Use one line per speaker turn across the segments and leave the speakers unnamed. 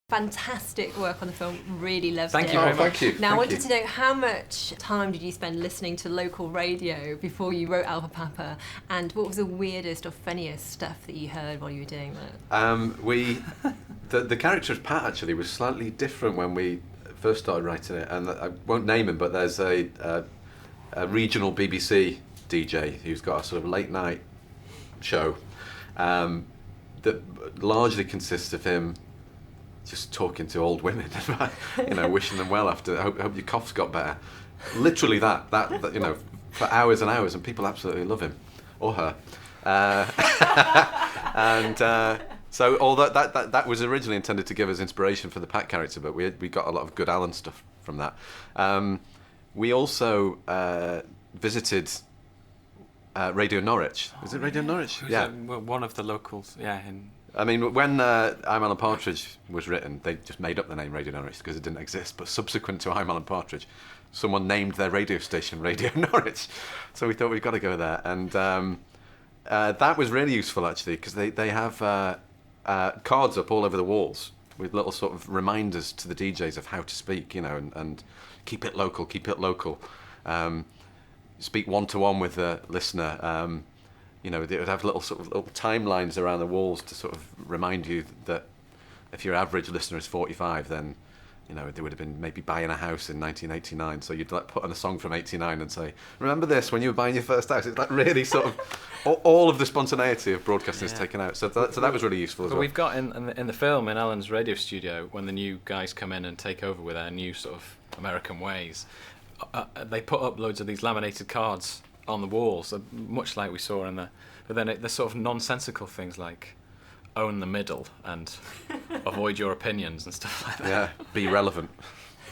Fantastic work on the film, really loved it.
Thank you very much.
Thank you.
Now I wanted to know, how much time did you spend listening to local radio before you wrote Alpha Papa, and what was the weirdest or funniest stuff that you heard while you were doing that?
The character of Pat actually was slightly different when we first started writing it, and I won't name him, but there's a regional BBC DJ who's got a sort of late night show that largely consists of him just talking to old women, wishing them well after. I hope your cough's got better. Literally that for hours and hours, and people absolutely love him or her. So all that was originally intended to give us inspiration for the Pat character, but we got a lot of good Alan stuff from that. We also visited Radio Norwich. Is it Radio Norwich?
Yeah, one of the locals. Yeah.
I mean, when I'm Alan Partridge was written, they just made up the name Radio Norwich because it didn't exist. But subsequent to I'm Alan Partridge, someone named their radio station Radio Norwich. So we thought we've got to go there. And that was really useful, actually, because they have cards up all over the walls with little sort of reminders to the DJs of how to speak, and keep it local, keep it local. Speak one-to-one with the listener. They would have little timelines around the walls to sort of remind you that if your average listener is 45, then they would have been maybe buying a house in 1989. So you'd put on a song from '89 and say, "Remember this when you were buying your first house?" It's really sort of all of the spontaneity of broadcasting is taken out. So that was really useful as well.
We've got in the film, in Alan's radio studio, when the new guys come in and take over with their new sort of American ways, they put up loads of these laminated cards on the walls, much like we saw in but then they're sort of nonsensical things like own the middle and avoid your opinions and stuff like that.
Yeah, be relevant.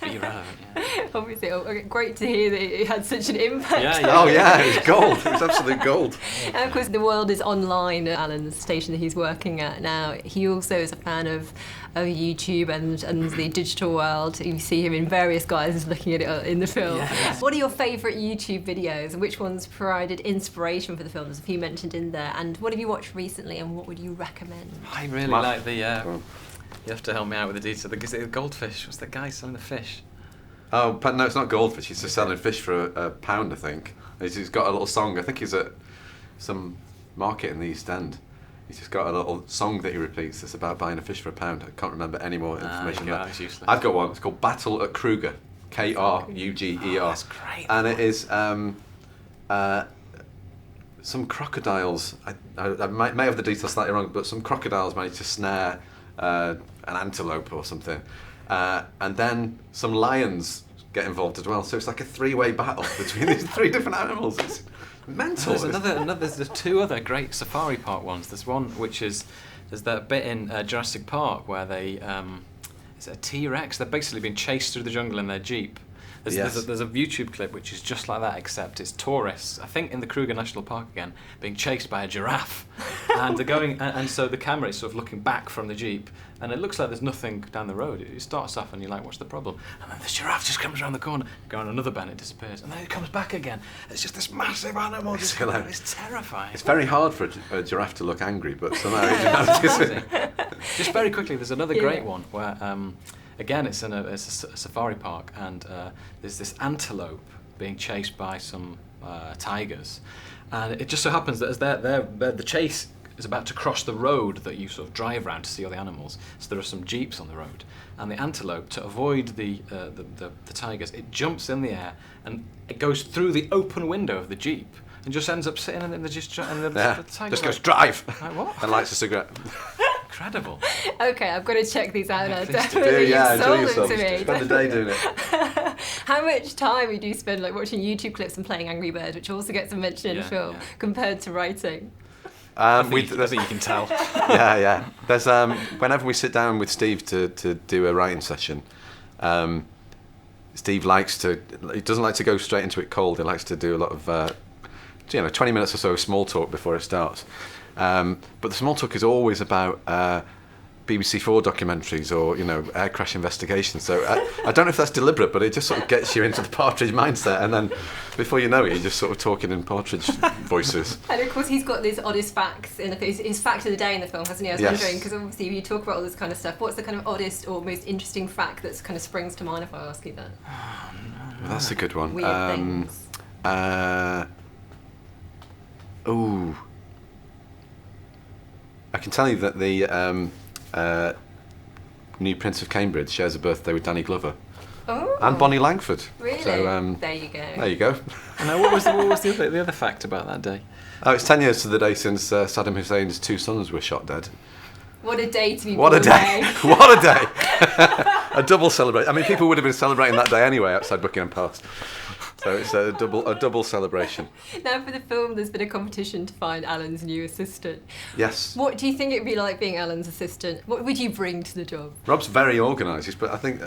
Be relevant, yeah.
Obviously, great to hear that it had such an impact.
Yeah, it was gold. It was absolute gold.
And of course, the world is online at Alan's station that he's working at now. He also is a fan of YouTube and the digital world. You see him in various guises looking at it in the film. Yes. What are your favourite YouTube videos, and which ones provided inspiration for the film? There's a few mentioned in there. And what have you watched recently, and what would you recommend?
I really like the... You have to help me out with the detail. The goldfish. What's the guy selling the fish?
Oh, no, it's not goldfish. He's just selling fish for a pound, I think. He's got a little song. I think he's at some market in the East End. He's just got a little song that he repeats. It's about buying a fish for a pound. I can't remember any more information.
That's useless.
I've got one. It's called Battle at Kruger. Kruger.
Oh, that's great.
And it is some crocodiles. I may have the details slightly wrong, but some crocodiles managed to snare an antelope or something, and then some lions get involved as well. So it's like a three-way battle between these three different animals. It's mental.
There's two other great safari park ones. There's one which is there's that bit in Jurassic Park where they is it a T-Rex? They're basically being chased through the jungle in their jeep. There's a YouTube clip which is just like that, except it's tourists, I think in the Kruger National Park again, being chased by a giraffe. And they're going, and so the camera is sort of looking back from the Jeep, and it looks like there's nothing down the road. It starts off and you're like, what's the problem? And then the giraffe just comes around the corner, go on another bend, it disappears, and then it comes back again. It's just this massive animal. It's terrifying.
It's very hard for a giraffe to look angry, but somehow it
Just very quickly, there's another great one where... again, it's a safari park, and there's this antelope being chased by some tigers, and it just so happens that as the chase is about to cross the road that you sort of drive around to see all the animals, so there are some jeeps on the road, and the antelope, to avoid the tigers, it jumps in the air and it goes through the open window of the jeep and just ends up sitting in the tiger
just goes drive.
Like what?
And lights a cigarette.
Incredible.
Okay, I've got to check these out now.
Enjoy yourself. Spend the day doing it.
How much time do you spend watching YouTube clips and playing Angry Birds, which also gets a mention in the film, compared to writing?
I think you can tell.
Yeah. There's whenever we sit down with Steve to do a writing session, Steve he doesn't like to go straight into it cold. He likes to do a lot of 20 minutes or so of small talk before it starts. But the small talk is always about BBC4 documentaries or, air crash investigations. So I don't know if that's deliberate, but it just sort of gets you into the Partridge mindset, and then before you know it, you're just sort of talking in Partridge voices.
And of course, he's got these oddest facts in his fact of the day in the film, hasn't he? I was wondering, because obviously you talk about all this kind of stuff. What's the kind of oddest or most interesting fact that kind of springs to mind if I ask you that?
Well, that's a good one.
Weird things.
I can tell you that the new Prince of Cambridge shares a birthday with Danny Glover.
Oh.
And Bonnie Langford.
Really?
So,
there you go.
There you go.
Now, what was the other fact about that day?
Oh, it's 10 years to the day since Saddam Hussein's 2 sons were shot dead.
What a day to be
What
born.
a day! What a day! A double celebration. I mean, people would have been celebrating that day anyway outside Buckingham Palace. So it's a double celebration.
Now, for the film, there's been a competition to find Alan's new assistant.
Yes.
What do you think it'd be like being Alan's assistant? What would you bring to the job?
Rob's very organised, but I think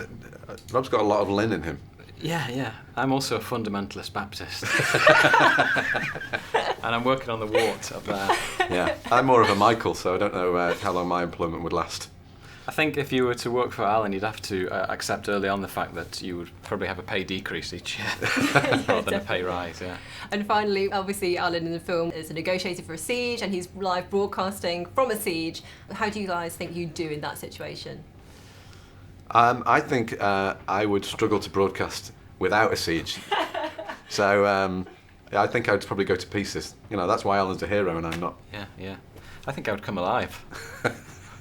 Rob's got a lot of Lynn in him.
Yeah. I'm also a fundamentalist Baptist. And I'm working on the wart up there.
Yeah. I'm more of a Michael, so I don't know how long my employment would last.
I think if you were to work for Alan, you'd have to accept early on the fact that you would probably have a pay decrease each year rather than a pay rise, yeah.
And finally, obviously, Alan in the film is a negotiator for a siege and he's live broadcasting from a siege. How do you guys think you'd do in that situation?
I think I would struggle to broadcast without a siege. So I think I'd probably go to pieces. That's why Alan's a hero and I'm not.
Yeah. I think I would come alive.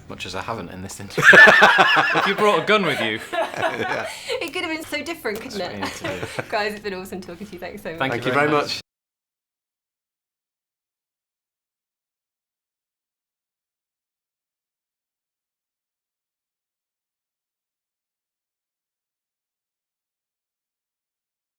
Much as I haven't in this interview. If you brought a gun with you.
Yeah. It could have been so different, couldn't it? Guys, it's been awesome talking to you. Thanks so much.
Thank you very much.